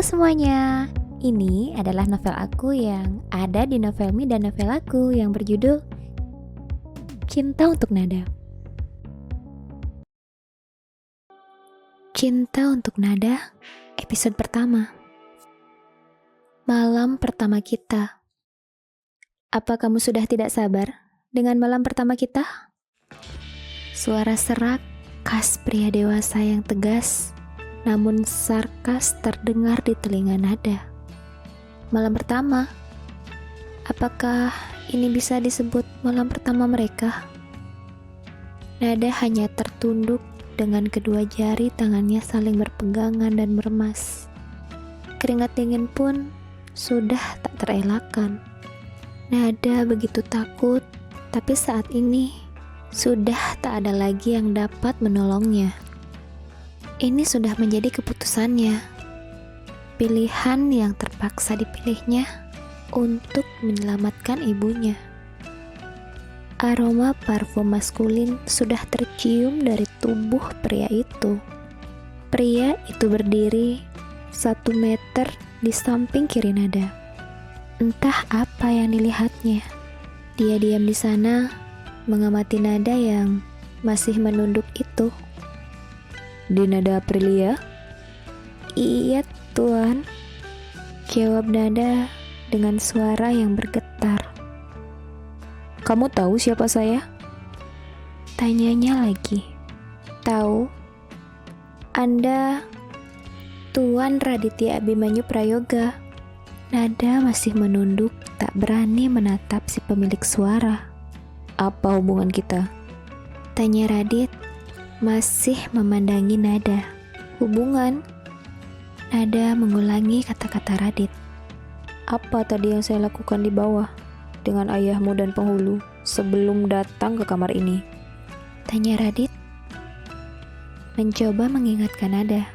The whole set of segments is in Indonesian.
Halo semuanya, ini adalah novel aku yang ada di Novelmi dan novel aku yang berjudul Cinta untuk Nada. Cinta untuk Nada, episode pertama. Malam pertama kita. Apa kamu sudah tidak sabar dengan malam pertama kita? Suara serak khas pria dewasa yang tegas, namun sarkas terdengar di telinga Nada. Malam pertama, apakah ini bisa disebut malam pertama mereka? Nada hanya tertunduk dengan kedua jari tangannya saling berpegangan dan meremas. Keringat dingin pun sudah tak terelakkan. Nada begitu takut, tapi saat ini sudah tak ada lagi yang dapat menolongnya. Ini sudah menjadi keputusannya, pilihan yang terpaksa dipilihnya untuk menyelamatkan ibunya. Aroma parfum maskulin sudah tercium dari tubuh pria itu. Pria itu berdiri 1 meter di samping kiri Nada. Entah apa yang dilihatnya. Dia diam di sana, mengamati Nada yang masih menunduk itu. Di Nada Aprilia? Iya, Tuan. Jawab Nada dengan suara yang bergetar. Kamu tahu siapa saya? Tanyanya lagi. Tahu? Anda Tuan Raditya Abimanyu Prayoga. Nada masih menunduk, tak berani menatap si pemilik suara. Apa hubungan kita? Tanya Radit, masih memandangi Nada. Hubungan? Nada mengulangi kata-kata Radit. Apa tadi yang saya lakukan di bawah dengan ayahmu dan penghulu sebelum datang ke kamar ini? Tanya Radit, mencoba mengingatkan Nada.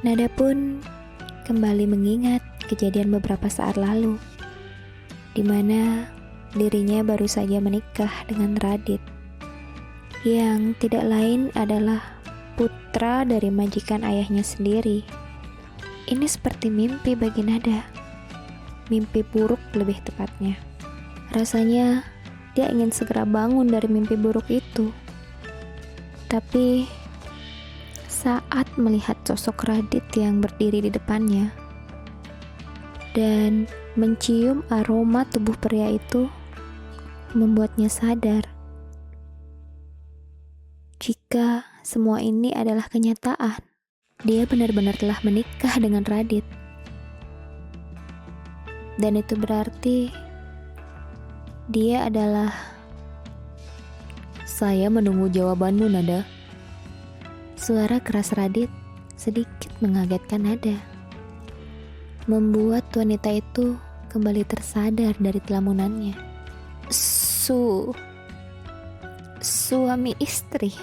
Nada pun kembali mengingat kejadian beberapa saat lalu, di mana dirinya baru saja menikah dengan Radit, yang tidak lain adalah putra dari majikan ayahnya sendiri. Ini seperti mimpi bagi Nada. Mimpi buruk lebih tepatnya. Rasanya dia ingin segera bangun dari mimpi buruk itu. Tapi saat melihat sosok Radit yang berdiri di depannya dan mencium aroma tubuh pria itu, membuatnya sadar jika semua ini adalah kenyataan. Dia benar-benar telah menikah dengan Radit. Dan itu berarti dia adalah... Saya menunggu jawabanmu, Nada. Suara keras Radit sedikit mengagetkan Nada, membuat wanita itu kembali tersadar dari kelamunannya. Suami istri,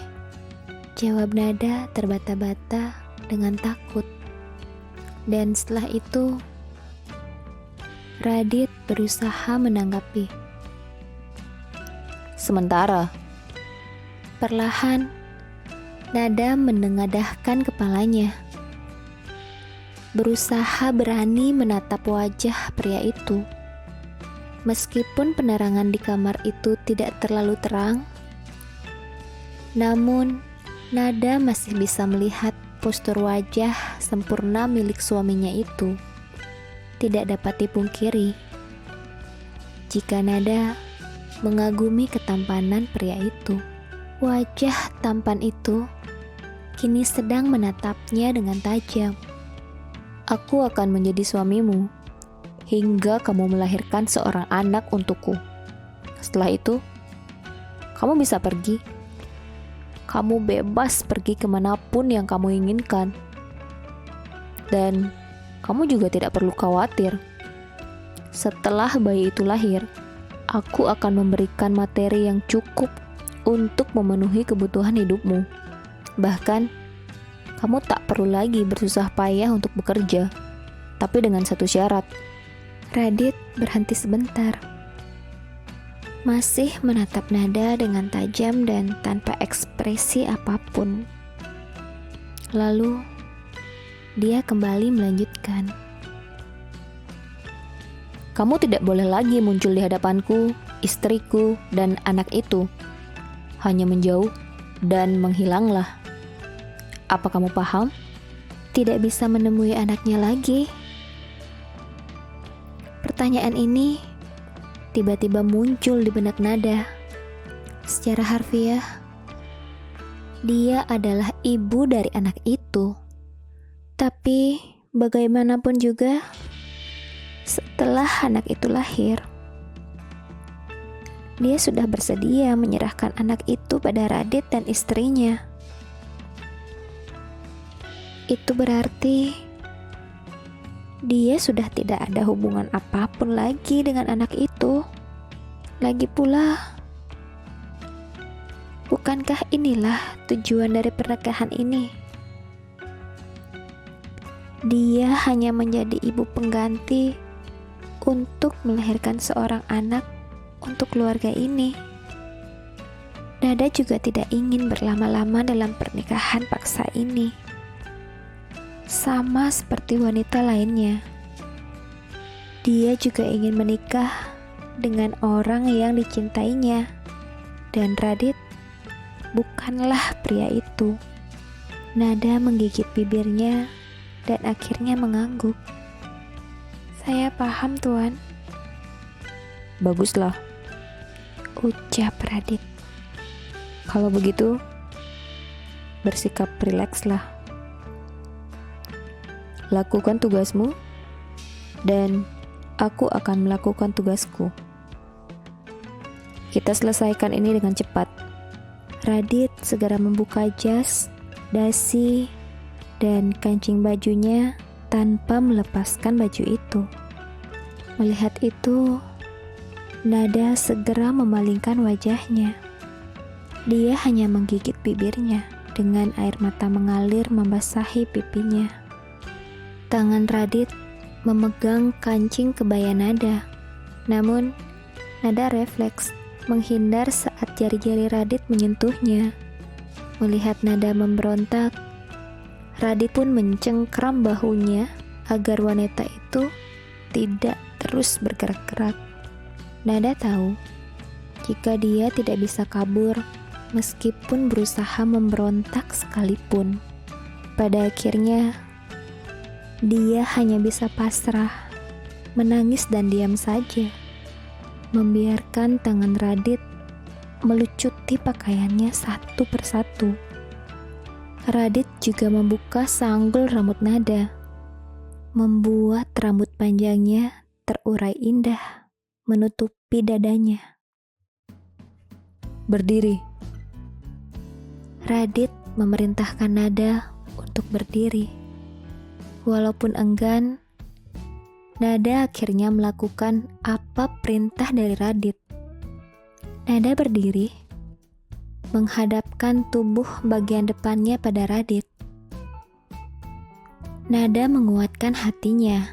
jawab Nada terbata-bata dengan takut. Dan setelah itu Radit berusaha menanggapi. Sementara perlahan Nada menengadahkan kepalanya, berusaha berani menatap wajah pria itu. Meskipun penerangan di kamar itu tidak terlalu terang, namun Nada masih bisa melihat postur wajah sempurna milik suaminya itu. Tidak dapat dipungkiri jika Nada mengagumi ketampanan pria itu. Wajah tampan itu kini sedang menatapnya dengan tajam. Aku akan menjadi suamimu hingga kamu melahirkan seorang anak untukku. Setelah itu, kamu bisa pergi. Kamu bebas pergi kemanapun yang kamu inginkan. Dan kamu juga tidak perlu khawatir. Setelah bayi itu lahir, aku akan memberikan materi yang cukup untuk memenuhi kebutuhan hidupmu. Bahkan, kamu tak perlu lagi bersusah payah untuk bekerja, tapi dengan satu syarat. Radit berhenti sebentar, masih menatap Nada dengan tajam dan tanpa ekspresi apapun. Lalu, dia kembali melanjutkan. Kamu tidak boleh lagi muncul di hadapanku, istriku, dan anak itu. Hanya menjauh dan menghilanglah. Apa kamu paham? Tidak bisa menemui anaknya lagi. Pertanyaan ini tiba-tiba muncul di benak Nada. Secara harfiah, dia adalah ibu dari anak itu. Tapi bagaimanapun juga, setelah anak itu lahir, dia sudah bersedia menyerahkan anak itu pada Radit dan istrinya. Itu berarti dia sudah tidak ada hubungan apapun lagi dengan anak itu. Lagi pula, bukankah inilah tujuan dari pernikahan ini? Dia hanya menjadi ibu pengganti untuk melahirkan seorang anak untuk keluarga ini. Nada juga tidak ingin berlama-lama dalam pernikahan paksa ini. Sama seperti wanita lainnya, dia juga ingin menikah dengan orang yang dicintainya. Dan Radit bukanlah pria itu. Nada menggigit bibirnya dan akhirnya mengangguk. Saya paham, Tuan. Baguslah, Ucap Radit. kalau begitu bersikap rilekslah. Lakukan tugasmu, dan aku akan melakukan tugasku. Kita selesaikan ini dengan cepat. Radit segera membuka jas, dasi, dan kancing bajunya tanpa melepaskan baju itu. Melihat itu, Nada segera memalingkan wajahnya. Dia hanya menggigit bibirnya dengan air mata mengalir membasahi pipinya. Tangan Radit memegang kancing kebaya Nada. Namun, Nada refleks menghindar saat jari-jari Radit menyentuhnya. Melihat Nada memberontak, Radit pun mencengkram bahunya agar wanita itu tidak terus bergerak-gerak. Nada tahu, jika dia tidak bisa kabur, meskipun berusaha memberontak sekalipun. Pada akhirnya, dia hanya bisa pasrah, menangis dan diam saja, membiarkan tangan Radit melucuti pakaiannya satu persatu. Radit juga membuka sanggul rambut Nada, membuat rambut panjangnya terurai indah, menutupi dadanya. Berdiri. Radit memerintahkan Nada untuk berdiri. Walaupun enggan, Nada akhirnya melakukan apa perintah dari Radit. Nada berdiri, menghadapkan tubuh bagian depannya pada Radit. Nada menguatkan hatinya,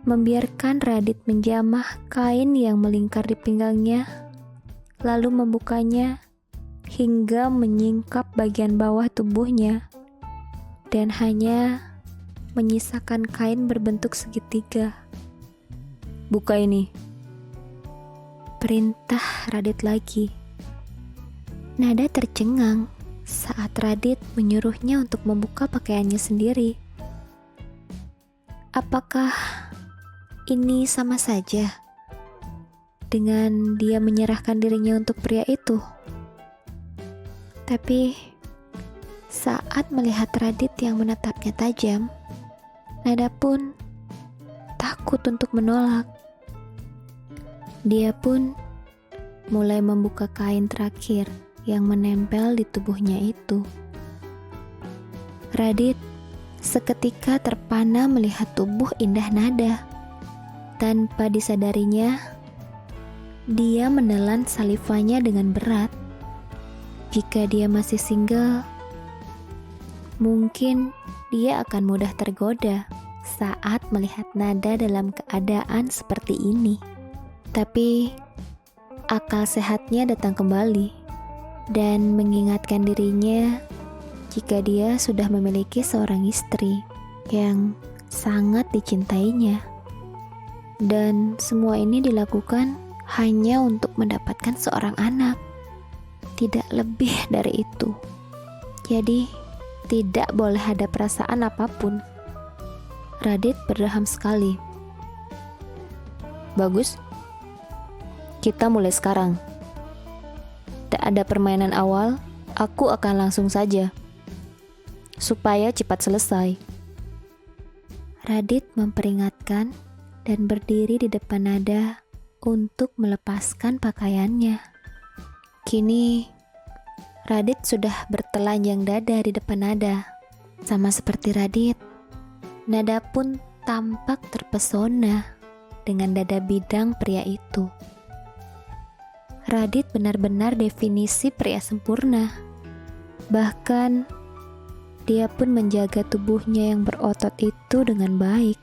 membiarkan Radit menjamah kain yang melingkar di pinggangnya, lalu membukanya hingga menyingkap bagian bawah tubuhnya, dan hanya menyisakan kain berbentuk segitiga. Buka ini. Perintah Radit lagi. Nada tercengang saat Radit menyuruhnya untuk membuka pakaiannya sendiri. Apakah ini sama saja dengan dia menyerahkan dirinya untuk pria itu? Tapi saat melihat Radit yang menatapnya tajam, Nada pun takut untuk menolak. Dia pun mulai membuka kain terakhir yang menempel di tubuhnya itu. Radit seketika terpana melihat tubuh indah Nada. Tanpa disadarinya, dia menelan salivanya dengan berat. Jika dia masih single, mungkin dia akan mudah tergoda saat melihat Nada dalam keadaan seperti ini. Tapi akal sehatnya datang kembali dan mengingatkan dirinya jika dia sudah memiliki seorang istri yang sangat dicintainya. Dan semua ini dilakukan hanya untuk mendapatkan seorang anak. Tidak lebih dari itu. Jadi, tidak boleh ada perasaan apapun. Radit berdeham sekali. Bagus. Kita mulai sekarang. Tak ada permainan awal, aku akan langsung saja. Supaya cepat selesai. Radit memperingatkan dan berdiri di depan Nada untuk melepaskan pakaiannya. Kini, Radit sudah bertelanjang dada di depan Nada. Sama seperti Radit, Nada pun tampak terpesona dengan dada bidang pria itu. Radit benar-benar definisi pria sempurna. Bahkan, dia pun menjaga tubuhnya yang berotot itu dengan baik.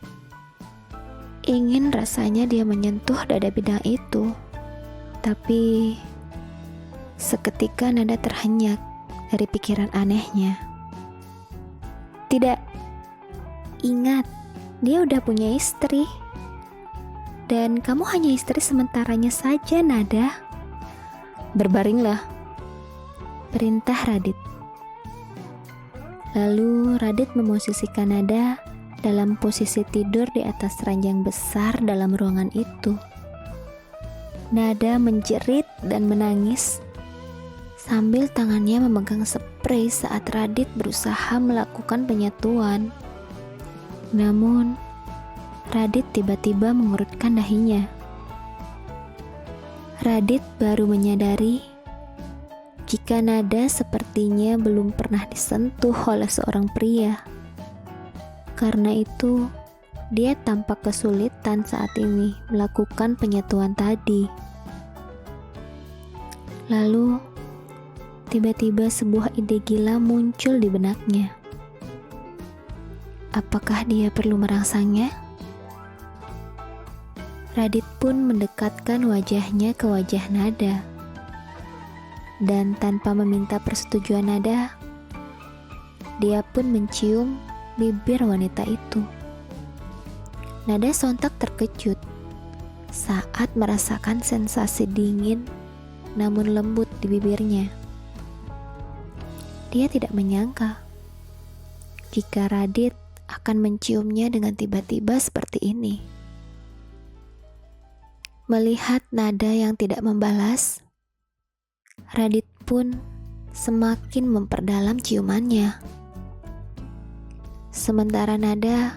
Ingin rasanya dia menyentuh dada bidang itu. Tapi, seketika Nada terhenyak dari pikiran anehnya. Tidak, ingat, dia udah punya istri. Dan kamu hanya istri sementaranya saja, Nada. Berbaringlah. Perintah Radit. Lalu Radit memosisikan Nada dalam posisi tidur di atas ranjang besar dalam ruangan itu. Nada menjerit dan menangis sambil tangannya memegang spray saat Radit berusaha melakukan penyatuan. Namun, Radit tiba-tiba mengurutkan dahinya. Radit baru menyadari jika Nada sepertinya belum pernah disentuh oleh seorang pria. Karena itu, dia tampak kesulitan saat ini melakukan penyatuan tadi. Lalu, tiba-tiba sebuah ide gila muncul di benaknya. Apakah dia perlu merangsangnya? Radit pun mendekatkan wajahnya ke wajah Nada. Dan tanpa meminta persetujuan Nada, dia pun mencium bibir wanita itu. Nada sontak terkejut saat merasakan sensasi dingin namun lembut di bibirnya. Dia tidak menyangka jika Radit akan menciumnya dengan tiba-tiba seperti ini. Melihat Nada yang tidak membalas, Radit pun semakin memperdalam ciumannya. Sementara Nada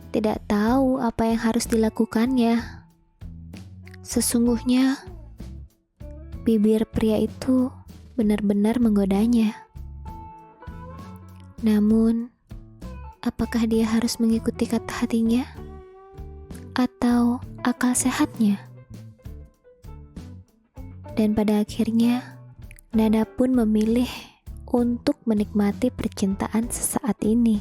tidak tahu apa yang harus dilakukannya. Sesungguhnya, bibir pria itu benar-benar menggodanya. Namun, apakah dia harus mengikuti kata hatinya? Atau akal sehatnya? Dan pada akhirnya, Nada pun memilih untuk menikmati percintaan sesaat ini.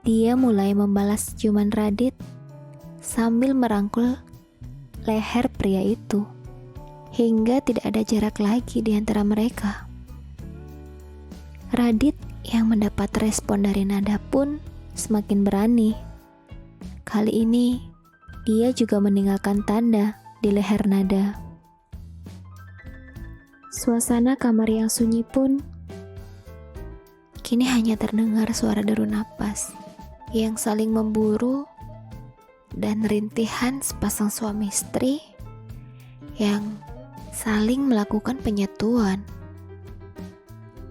Dia mulai membalas ciuman Radit sambil merangkul leher pria itu, hingga tidak ada jarak lagi di antara mereka. Radit yang mendapat respon dari Nada pun semakin berani. Kali ini, dia juga meninggalkan tanda di leher Nada. Suasana kamar yang sunyi pun kini hanya terdengar suara deru napas yang saling memburu dan rintihan sepasang suami istri yang saling melakukan penyatuan.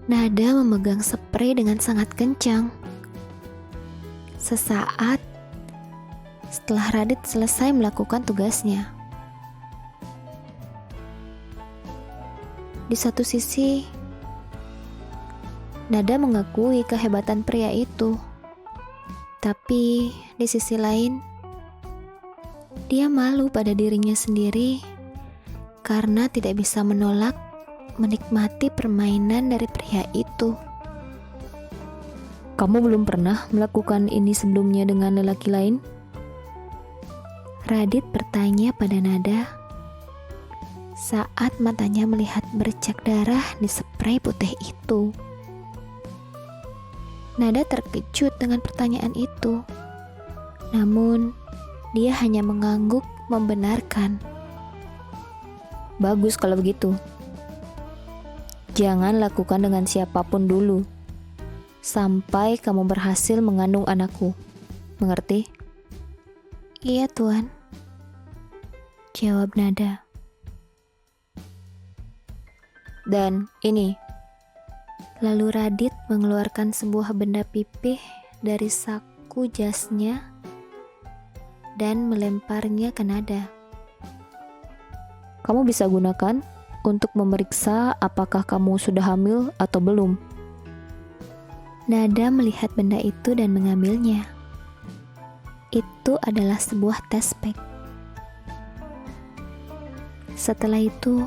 Nada memegang spray dengan sangat kencang. Sesaat setelah Radit selesai melakukan tugasnya. Di satu sisi, Nada mengakui kehebatan pria itu. Tapi di sisi lain, dia malu pada dirinya sendiri karena tidak bisa menolak menikmati permainan dari pria itu. Kamu belum pernah melakukan ini sebelumnya dengan lelaki lain? Radit bertanya pada Nada saat matanya melihat bercak darah di spray putih itu. Nada terkejut dengan pertanyaan itu. Namun, Dia hanya mengangguk membenarkan. Bagus kalau begitu. Jangan lakukan dengan siapapun dulu, sampai kamu berhasil mengandung anakku. Mengerti? Iya, Tuan. Jawab Nada. Dan ini. Lalu Radit mengeluarkan sebuah benda pipih dari saku jasnya dan melemparnya ke Nada. Kamu bisa gunakan untuk memeriksa apakah kamu sudah hamil atau belum. Nada melihat benda itu dan mengambilnya. Itu adalah sebuah tes pack. Setelah itu,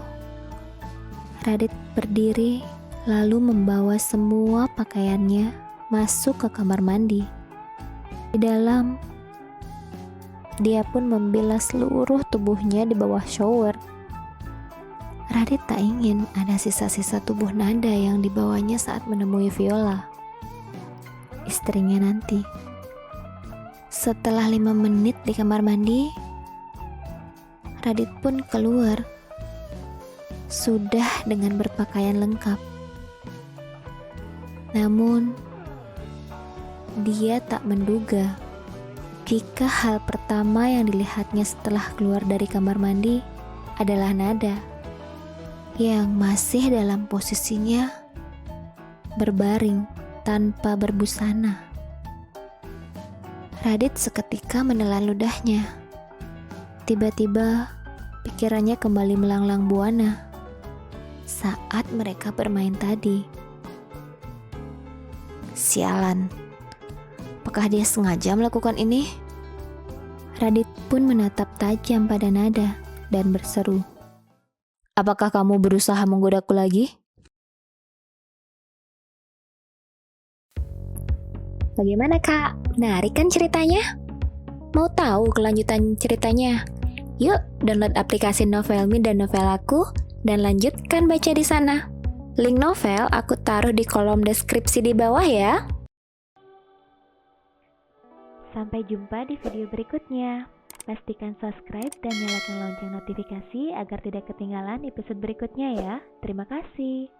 Radit berdiri lalu membawa semua pakaiannya masuk ke kamar mandi. Di dalam, dia pun membilas seluruh tubuhnya di bawah shower. Radit tak ingin ada sisa-sisa tubuh Nada yang dibawanya saat menemui Viola, istrinya nanti. Setelah 5 menit di kamar mandi, Radit pun keluar, sudah dengan berpakaian lengkap. Namun, dia tak menduga jika hal pertama yang dilihatnya setelah keluar dari kamar mandi adalah Nada yang masih dalam posisinya berbaring tanpa berbusana. Radit seketika menelan ludahnya. Tiba-tiba pikirannya kembali melanglang buana saat mereka bermain tadi. Sialan. Apakah dia sengaja melakukan ini? Radit pun menatap tajam pada Nada dan berseru. Apakah kamu berusaha menggodaku lagi? Bagaimana Kak? Menarik kan ceritanya? Mau tahu kelanjutan ceritanya? Yuk download aplikasi Novelme dan Novelaku dan lanjutkan baca di sana. Link novel aku taruh di kolom deskripsi di bawah ya. Sampai jumpa di video berikutnya. Pastikan subscribe dan nyalakan lonceng notifikasi agar tidak ketinggalan episode berikutnya ya. Terima kasih.